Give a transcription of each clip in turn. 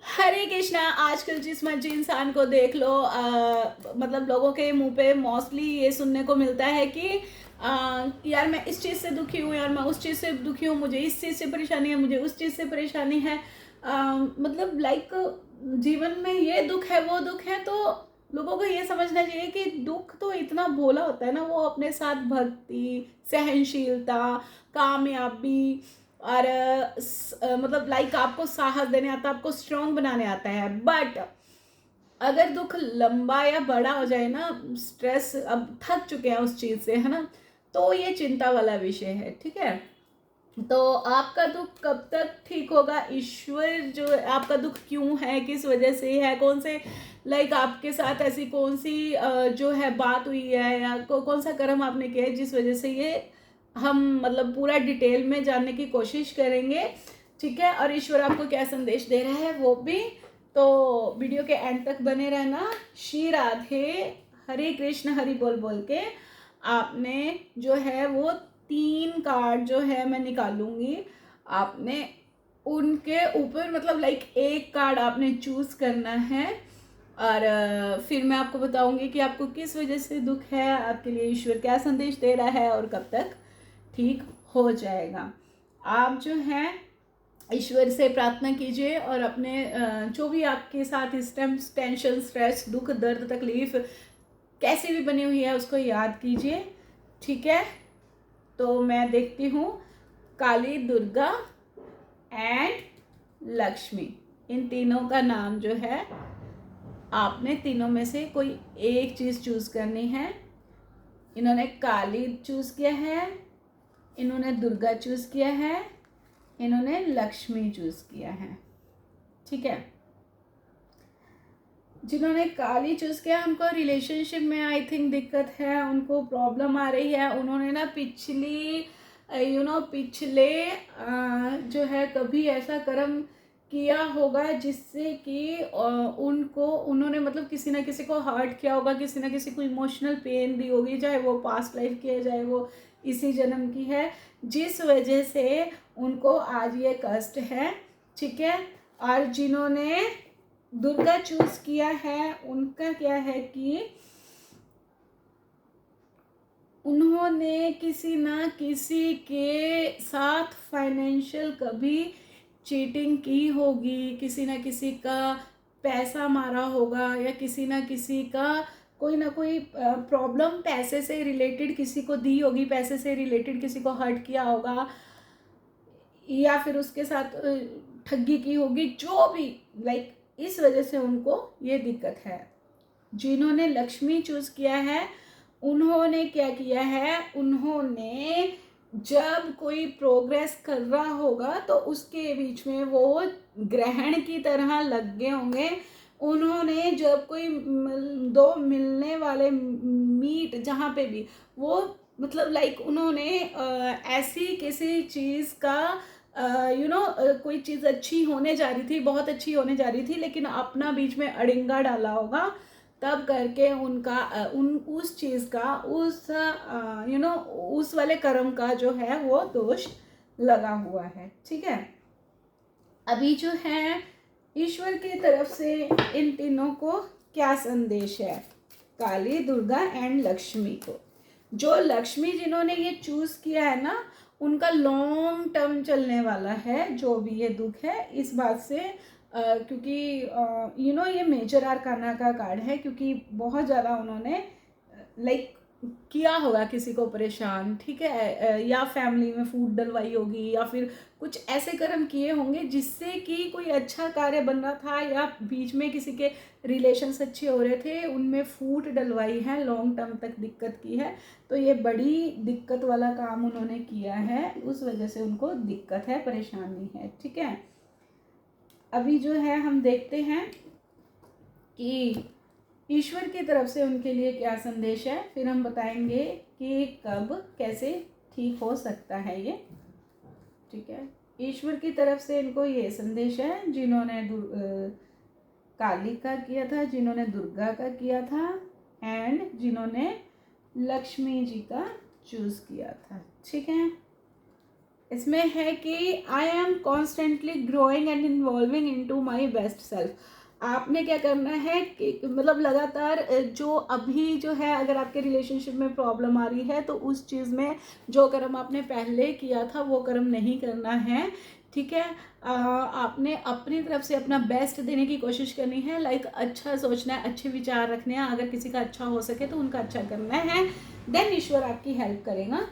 हरे कृष्णा। आजकल जिस मर्जी इंसान को देख लो, मतलब लोगों के मुंह पे मोस्टली ये सुनने को मिलता है कि यार मैं इस चीज़ से दुखी हूँ, यार मैं उस चीज़ से दुखी हूँ, मुझे इस चीज़ से परेशानी है, मुझे उस चीज़ से परेशानी है। मतलब लाइक जीवन में ये दुख है वो दुख है, तो लोगों को ये समझना चाहिए कि दुख तो इतना भोला होता है ना, वो अपने साथ भक्ति, सहनशीलता, कामयाबी और मतलब लाइक आपको साहस देने आता है, आपको स्ट्रांग बनाने आता है। बट अगर दुख लंबा या बड़ा हो जाए ना, स्ट्रेस, अब थक चुके हैं उस चीज़ से, है ना, तो ये चिंता वाला विषय है। ठीक है, तो आपका दुख कब तक ठीक होगा? ईश्वर जो आपका दुख क्यों है, किस वजह से है, कौन से लाइक आपके साथ ऐसी कौन सी जो है बात हुई है, या कौन सा कर्म आपने किया है जिस वजह से ये हम मतलब पूरा डिटेल में जानने की कोशिश करेंगे। ठीक है, और ईश्वर आपको क्या संदेश दे रहा है वो भी। तो वीडियो के एंड तक बने रहना। श्री राधे, हरे कृष्ण, हरि बोल बोल के आपने जो है वो 3 कार्ड जो है मैं निकालूंगी, आपने उनके ऊपर मतलब लाइक एक कार्ड आपने चूज करना है, और फिर मैं आपको बताऊंगी कि आपको किस वजह से दुख है, आपके लिए ईश्वर क्या संदेश दे रहा है और कब तक ठीक हो जाएगा। आप जो है ईश्वर से प्रार्थना कीजिए, और अपने जो भी आपके साथ इस टाइम टेंशन, स्ट्रेस, दुख, दर्द, तकलीफ कैसी भी बनी हुई है उसको याद कीजिए। ठीक है, तो मैं देखती हूँ काली, दुर्गा एंड लक्ष्मी, इन तीनों का नाम जो है, आपने तीनों में से कोई एक चीज़ चूज़ करनी है। इन्होंने काली चूज़ किया है, इन्होंने दुर्गा चूज़ किया है, इन्होंने लक्ष्मी चूज़ किया है। ठीक है, जिन्होंने काली चूज़ किया, उनको रिलेशनशिप में आई थिंक दिक्कत है, उनको प्रॉब्लम आ रही है। उन्होंने ना पिछले जो है कभी ऐसा कर्म किया होगा जिससे कि उनको उन्होंने मतलब किसी ना किसी को हर्ट किया होगा, किसी ना किसी को इमोशनल पेन दी होगी, चाहे वो पास्ट लाइफ की है, चाहे वो इसी जन्म की है, जिस वजह से उनको आज ये कष्ट है। ठीक है, और जिन्होंने दुर्गा चूज किया है, उनका क्या है कि उन्होंने किसी ना किसी के साथ फाइनेंशियल कभी चीटिंग की होगी, किसी ना किसी का पैसा मारा होगा, या किसी ना किसी का कोई ना कोई प्रॉब्लम पैसे से रिलेटेड किसी को दी होगी, पैसे से रिलेटेड किसी को हर्ट किया होगा, या फिर उसके साथ ठगी की होगी, जो भी लाइक इस वजह से उनको ये दिक्कत है। जिन्होंने लक्ष्मी चूज किया है, उन्होंने क्या किया है, उन्होंने जब कोई प्रोग्रेस कर रहा होगा तो उसके बीच में वो ग्रहण की तरह लग गए होंगे। उन्होंने जब कोई दो मिलने वाले मीट जहाँ पे भी, वो मतलब लाइक उन्होंने ऐसी किसी चीज़ का कोई चीज़ अच्छी होने जा रही थी, बहुत अच्छी होने जा रही थी, लेकिन अपना बीच में अड़िंगा डाला होगा, तब करके उनका उस चीज़ का उस वाले कर्म का जो है वो दोष लगा हुआ है। ठीक है, अभी जो है ईश्वर की तरफ से इन तीनों को क्या संदेश है, काली, दुर्गा एंड लक्ष्मी को। जो लक्ष्मी जिन्होंने ये चूज किया है ना, उनका लॉन्ग टर्म चलने वाला है जो भी ये दुख है, इस बात से क्योंकि ये मेजर आर्काना का कार्ड है, क्योंकि बहुत ज़्यादा उन्होंने लाइक किया होगा किसी को परेशान। ठीक है, या फैमिली में फूट डलवाई होगी, या फिर कुछ ऐसे कर्म किए होंगे जिससे कि कोई अच्छा कार्य बन रहा था, या बीच में किसी के रिलेशंस अच्छे हो रहे थे, उनमें फूट डलवाई है, लॉन्ग टर्म तक दिक्कत की है। तो ये बड़ी दिक्कत वाला काम उन्होंने किया है, उस वजह से उनको दिक्कत है, परेशानी है। ठीक है, अभी जो है हम देखते हैं कि ईश्वर की तरफ से उनके लिए क्या संदेश है, फिर हम बताएंगे कि कब कैसे ठीक हो सकता है ये। ठीक है, ईश्वर की तरफ से इनको ये संदेश है, जिन्होंने काली का किया था, जिन्होंने दुर्गा का किया था, एंड जिन्होंने लक्ष्मी जी का चूज किया था। ठीक है, इसमें है कि I am constantly growing and involving into my best self. आपने क्या करना है कि मतलब लगातार जो अभी जो है, अगर आपके रिलेशनशिप में प्रॉब्लम आ रही है तो उस चीज़ में जो कर्म आपने पहले किया था वो कर्म नहीं करना है, ठीक है। आपने अपनी तरफ से अपना बेस्ट देने की कोशिश करनी है, लाइक अच्छा सोचना है, अच्छे विचार रखने हैं, अगर किसी का अच्छा हो सके तो उनका अच्छा करना है, देन ईश्वर आपकी हेल्प करेगा,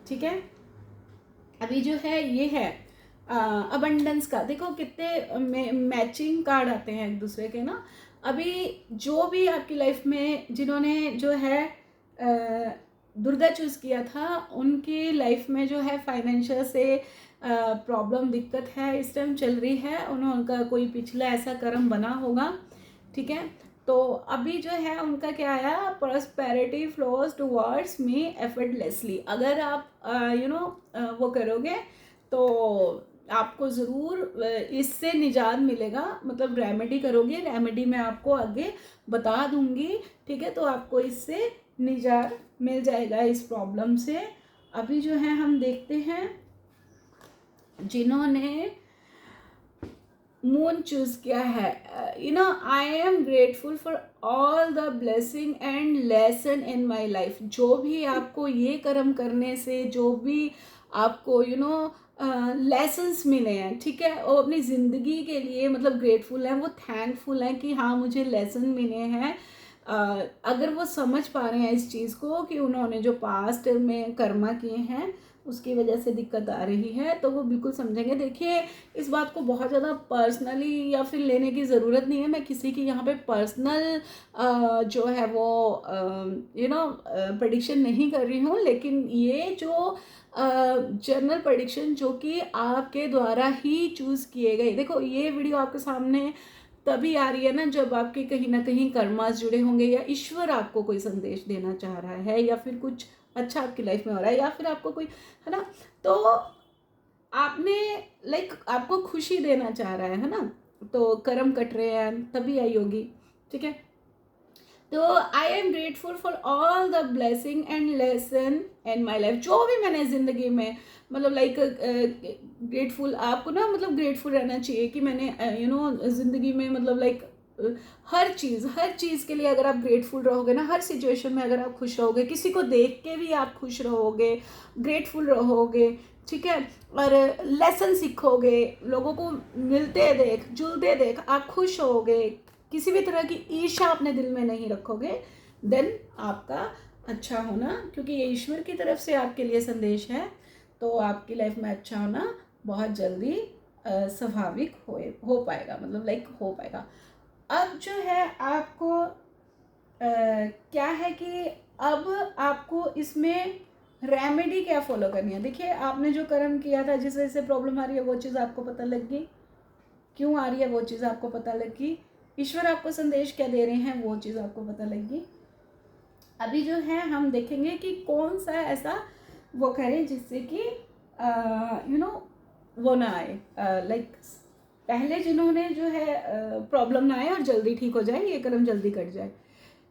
ठीक है। अभी जो है ये है अबंडेंस का, देखो कितने मैचिंग कार्ड आते हैं एक दूसरे के ना। अभी जो भी आपकी लाइफ में जिन्होंने जो है दुर्गा चूज़ किया था, उनकी लाइफ में जो है फाइनेंशियल से प्रॉब्लम दिक्कत है इस टाइम चल रही है, उनका कोई पिछला ऐसा कर्म बना होगा, ठीक है। तो अभी जो है उनका क्या आया, prosperity flows towards me effortlessly. अगर आप वो करोगे तो आपको ज़रूर इससे निजात मिलेगा, मतलब रेमेडी करोगे, रेमेडी मैं आपको आगे बता दूंगी, ठीक है। तो आपको इससे निजात मिल जाएगा इस प्रॉब्लम से। अभी जो है हम देखते हैं जिन्होंने मून चूज किया है, I am grateful for all the blessing and lesson in my life. जो भी आपको ये कर्म करने से जो भी आपको लेसन्स मिले हैं, ठीक है, वो अपनी ज़िंदगी के लिए मतलब ग्रेटफुल हैं, वो थैंकफुल हैं कि हाँ मुझे लेसन मिले हैं। अगर वो समझ पा रहे हैं इस चीज़ को कि उन्होंने जो पास्ट में कर्मा किए हैं उसकी वजह से दिक्कत आ रही है, तो वो बिल्कुल समझेंगे। देखिए इस बात को बहुत ज़्यादा पर्सनली या फिर लेने की ज़रूरत नहीं है, मैं किसी की यहाँ पे पर्सनल जो है वो प्रेडिक्शन नहीं कर रही हूँ, लेकिन ये जो जनरल प्रेडिक्शन जो कि आपके द्वारा ही चूज़ किए गए, देखो ये वीडियो आपके सामने तभी आ रही है ना जब आपके कहीं ना कहीं कर्मास जुड़े होंगे, या ईश्वर आपको कोई संदेश देना चाह रहा है, या फिर कुछ अच्छा आपकी लाइफ में हो रहा है, या फिर आपको कोई है ना, तो आपने लाइक आपको खुशी देना चाह रहा है ना, तो कर्म कट रहे हैं तभी आई होगी, ठीक है। तो I am grateful for all the blessing and lesson in my life. जो भी मैंने ज़िंदगी में मतलब लाइक ग्रेटफुल, आपको ना मतलब ग्रेटफुल रहना चाहिए कि मैंने ज़िंदगी में मतलब लाइक हर चीज़ के लिए अगर आप ग्रेटफुल रहोगे ना, हर सिचुएशन में अगर आप खुश रहोगे, किसी को देख के भी आप खुश रहोगे, ग्रेटफुल रहोगे, ठीक है, और लेसन सीखोगे, लोगों को मिलते देख जुलते देख आप खुश होगे, किसी भी तरह की ईर्ष्या अपने दिल में नहीं रखोगे, देन आपका अच्छा होना, क्योंकि ये ईश्वर की तरफ से आपके लिए संदेश है, तो आपकी लाइफ में अच्छा होना बहुत जल्दी स्वाभाविक हो पाएगा, मतलब लाइक हो पाएगा। अब जो है आपको क्या है कि अब आपको इसमें रेमेडी क्या फॉलो करनी है। देखिए आपने जो कर्म किया था जिस वजह से प्रॉब्लम आ रही है वो चीज़ आपको पता लग गई, क्यों आ रही है वो चीज़ आपको पता लग गई, ईश्वर आपको संदेश क्या दे रहे हैं वो चीज़ आपको पता लग गई। अभी जो है हम देखेंगे कि कौन सा ऐसा वो करें जिससे कि वो ना आए, लाइक पहले जिन्होंने जो है प्रॉब्लम ना आए और जल्दी ठीक हो जाए, ये कर्म जल्दी कट जाए।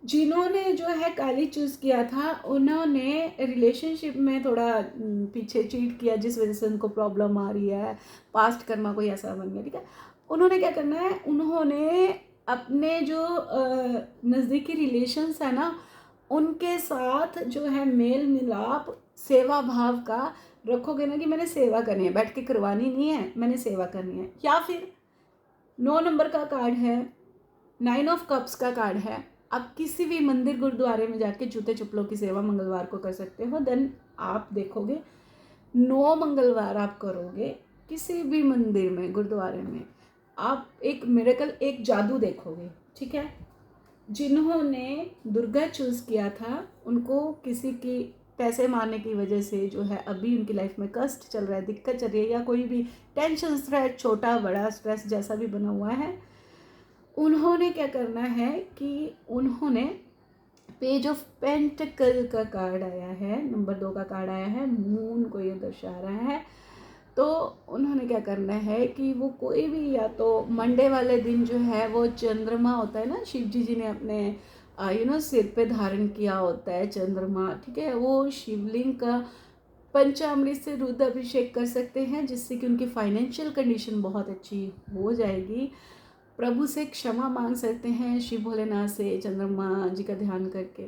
जिन्होंने जो है काली चूज़ किया था उन्होंने रिलेशनशिप में थोड़ा पीछे चीट किया जिस वजह से उनको प्रॉब्लम आ रही है, पास्ट कर्मा कोई ऐसा बन गया, ठीक है। उन्होंने क्या करना है, उन्होंने अपने जो नज़दीकी रिलेशंस है ना उनके साथ जो है मेल मिलाप सेवा भाव का रखोगे ना, कि मैंने सेवा करनी है, बैठ के करवानी नहीं है, मैंने सेवा करनी है। या फिर 9 नंबर का कार्ड है, 9 ऑफ कप्स का कार्ड है, आप किसी भी मंदिर गुरुद्वारे में जाके जूते चप्पलों की सेवा मंगलवार को कर सकते हो। देन आप देखोगे 9 मंगलवार आप करोगे किसी भी मंदिर में गुरुद्वारे में, आप एक मिरेकल, एक जादू देखोगे, ठीक है। जिन्होंने दुर्गा चूज़ किया था उनको किसी की पैसे मारने की वजह से जो है अभी उनकी लाइफ में कष्ट चल रहा है, दिक्कत चल रही है, या कोई भी टेंशन स्ट्रेस, छोटा बड़ा स्ट्रेस जैसा भी बना हुआ है, उन्होंने क्या करना है कि उन्होंने पेज ऑफ पेंटिकल का कार्ड आया है, नंबर 2 का कार्ड आया है, मून को ये दर्शा रहा है। तो उन्होंने क्या करना है कि वो कोई भी, या तो मंडे वाले दिन जो है वो चंद्रमा होता है ना, शिव जी ने अपने सिर पे धारण किया होता है चंद्रमा, ठीक है, वो शिवलिंग का पंचामृत से रुद्राभिषेक कर सकते हैं, जिससे कि उनकी फाइनेंशियल कंडीशन बहुत अच्छी हो जाएगी। प्रभु से क्षमा मांग सकते हैं शिव भोलेनाथ से चंद्रमा जी का ध्यान करके।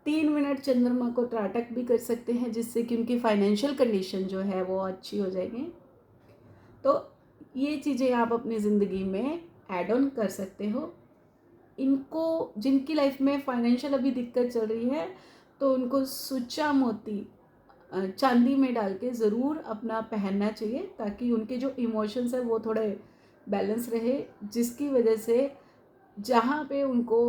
3 मिनट चंद्रमा को त्राटक भी कर सकते हैं, जिससे कि उनकी फाइनेंशियल कंडीशन जो है वो अच्छी हो जाएगी। तो ये चीज़ें आप अपनी ज़िंदगी में ऐड ऑन कर सकते हो। इनको जिनकी लाइफ में फाइनेंशियल अभी दिक्कत चल रही है, तो उनको सुच्चा मोती चांदी में डाल के ज़रूर अपना पहनना चाहिए, ताकि उनके जो इमोशंस है वो थोड़े बैलेंस रहे, जिसकी वजह से जहाँ पे उनको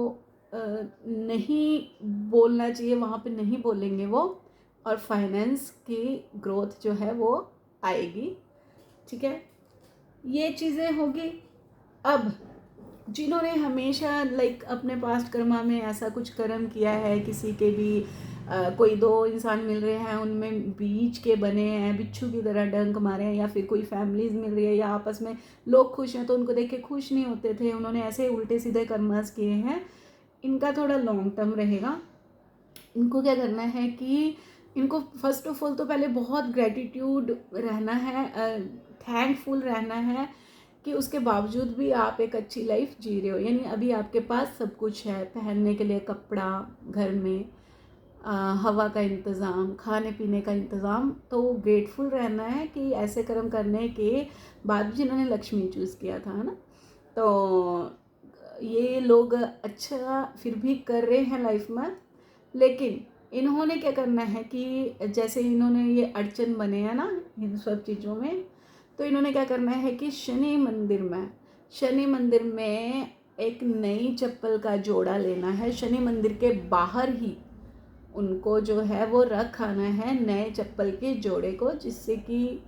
नहीं बोलना चाहिए वहाँ पे नहीं बोलेंगे वो, और फाइनेंस की ग्रोथ जो है वो आएगी। ठीक है, ये चीज़ें होगी। अब जिन्होंने हमेशा अपने पास्ट कर्मा में ऐसा कुछ कर्म किया है, किसी के भी कोई 2 इंसान मिल रहे हैं, उनमें बीच के बने हैं, बिच्छू की तरह डंक मारे हैं, या फिर कोई फैमिलीज मिल रही है या आपस में लोग खुश हैं तो उनको देख के खुश नहीं होते थे, उन्होंने ऐसे उल्टे सीधे कर्मास किए हैं, इनका थोड़ा लॉन्ग टर्म रहेगा। इनको क्या करना है कि इनको फर्स्ट ऑफ ऑल तो पहले बहुत ग्रेटिट्यूड रहना है, थैंकफुल रहना है कि उसके बावजूद भी आप एक अच्छी लाइफ जी रहे हो। यानी अभी आपके पास सब कुछ है, पहनने के लिए कपड़ा, घर में हवा का इंतज़ाम, खाने पीने का इंतज़ाम। तो ग्रेटफुल रहना है कि ऐसे कर्म करने के बाद भी जिन्होंने लक्ष्मी चूज़ किया था, है ना। तो ये लोग अच्छा फिर भी कर रहे हैं लाइफ में, लेकिन इन्होंने क्या करना है कि जैसे इन्होंने ये अड़चन बने हैं ना इन सब चीज़ों में, तो इन्होंने क्या करना है कि शनि मंदिर में एक नई चप्पल का जोड़ा लेना है। शनि मंदिर के बाहर ही उनको जो है वो रख आना है नए चप्पल के जोड़े को, जिससे कि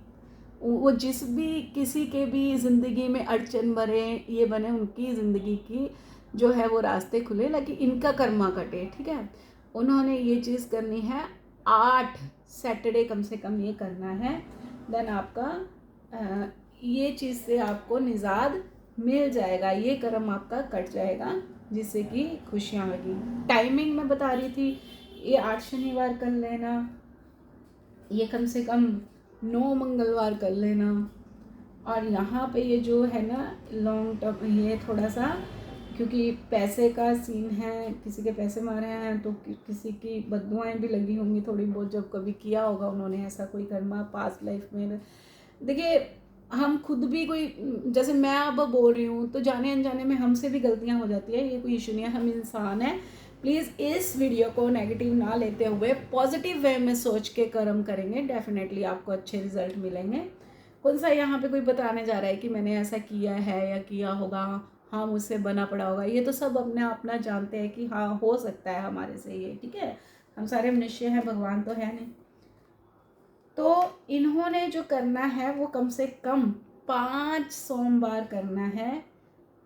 वो जिस भी किसी के भी ज़िंदगी में अड़चन बने ये बने, उनकी ज़िंदगी की जो है वो रास्ते खुले, लेकिन इनका कर्मा कटे। ठीक है, उन्होंने ये चीज़ करनी है, 8 सैटरडे कम से कम ये करना है। देन आपका ये चीज़ से आपको निजात मिल जाएगा, ये कर्म आपका कट जाएगा, जिससे कि खुशियाँ आएगी। टाइमिंग मैं बता रही थी, ये 8 शनिवार कर लेना, ये कम से कम 9 मंगलवार कर लेना। और यहाँ पे ये जो है ना लॉन्ग टर्म, ये थोड़ा सा क्योंकि पैसे का सीन है, किसी के पैसे मारे हैं तो किसी की बददुआएं भी लगी होंगी थोड़ी बहुत, जब कभी किया होगा उन्होंने ऐसा कोई कर्मा पास्ट लाइफ में। देखिए, हम खुद भी कोई, जैसे मैं अब बोल रही हूँ तो जाने अनजाने में हमसे भी गलतियाँ हो जाती है, ये कोई इशू नहीं है, हम इंसान हैं। प्लीज़ इस वीडियो को नेगेटिव ना लेते हुए पॉजिटिव वे में सोच के कर्म करेंगे, डेफिनेटली आपको अच्छे रिजल्ट मिलेंगे। कौन सा यहाँ पे कोई बताने जा रहा है कि मैंने ऐसा किया है या किया होगा, हाँ मुझसे बना पड़ा होगा, ये तो सब अपने अपना जानते हैं कि हाँ हो सकता है हमारे से ये। ठीक है, हम सारे मनुष्य हैं, भगवान तो है नहीं। तो इन्होंने जो करना है वो कम से कम 5 सोमवार करना है,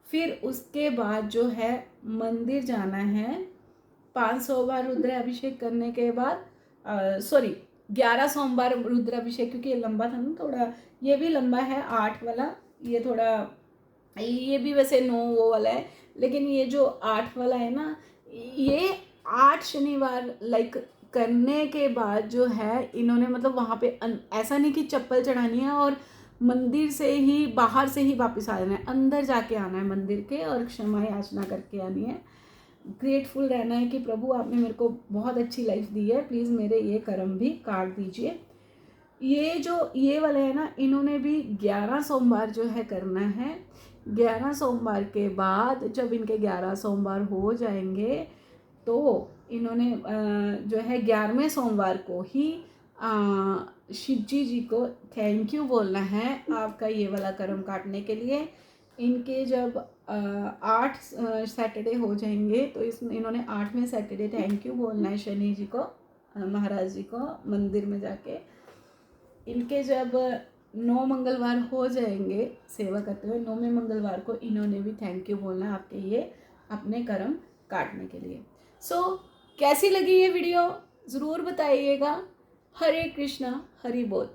फिर उसके बाद जो है मंदिर जाना है। 5 सोमवार रुद्राभिषेक करने के बाद 11 सोमवार रुद्राभिषेक, क्योंकि ये लंबा था ना थोड़ा, ये भी लंबा है 8 वाला, ये थोड़ा, ये भी वैसे 9 वो वाला है, लेकिन ये जो 8 वाला है ना, ये 8 शनिवार करने के बाद जो है इन्होंने मतलब वहाँ पे ऐसा नहीं कि चप्पल चढ़ानी है और मंदिर से ही बाहर से ही वापस आ जाना है, अंदर जाके आना है मंदिर के और क्षमा याचना करके आनी है। ग्रेटफुल रहना है कि प्रभु आपने मेरे को बहुत अच्छी लाइफ दी है, प्लीज़ मेरे ये कर्म भी काट दीजिए। ये जो ये वाले है ना, इन्होंने भी 11 सोमवार जो है करना है। 11 सोमवार के बाद जब इनके 11 सोमवार हो जाएंगे तो इन्होंने जो है 11वें सोमवार को ही शिव जी को थैंक यू बोलना है आपका ये वाला कर्म काटने के लिए। इनके जब 8 सैटरडे हो जाएंगे तो इन्होंने 8वें सैटरडे थैंक यू बोलना है शनि जी को, महाराज जी को, मंदिर में जाके। इनके जब 9 मंगलवार हो जाएंगे सेवा करते हुए, 9वें मंगलवार को इन्होंने भी थैंक यू बोलना है आपके ये अपने कर्म काटने के लिए। कैसी लगी ये वीडियो ज़रूर बताइएगा। हरे कृष्णा, हरि बोल।